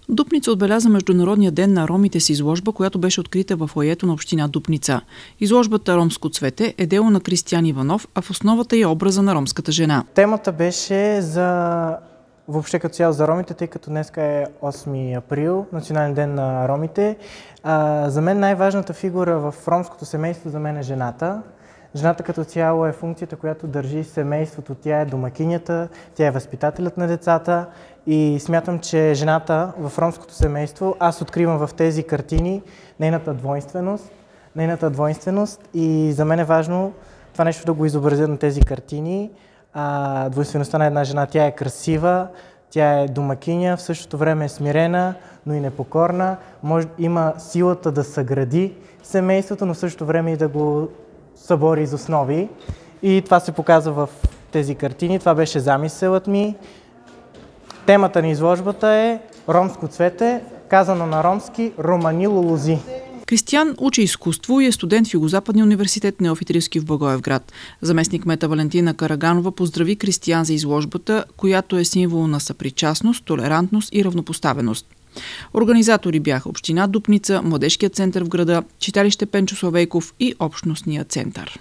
Дупница отбеляза Международния ден на ромите с изложба, която беше открита в фоайето на община Дупница. Изложбата "Ромско цвете" е дело на Кристиян Иванов, а в основата е образа на ромската жена. Темата беше въобще като цяло за ромите, тъй като днес е 8 април, Национален ден на ромите. За мен най-важната фигура в ромското семейство за мен е жената. Жената като цяло е функцията, която държи семейството. Тя е домакинята, тя е възпитателят на децата и смятам, че жената в ромското семейство, аз откривам в тези картини нейната двойственост и за мен е важно това нещо да го изобразя на тези картини. Двойствеността на една жена, тя е красива, тя е домакиня, в същото време е смирена, но и непокорна, има силата да съгради семейството, но в същото време и да го събори из основи. И това се показва в тези картини. Това беше замисълът ми. Темата на изложбата е "Ромско цвете", казано на ромски "Романило лози". Кристиян учи изкуство и е студент в Югозападния университет Неофит Рилски в Благоевград. Заместник-кмета Валентина Караганова поздрави Кристиян за изложбата, която е символ на съпричастност, толерантност и равнопоставеност. Организатори бяха община Дупница, Младежкият център в града, читалище Пенчо Славейков и общностния център.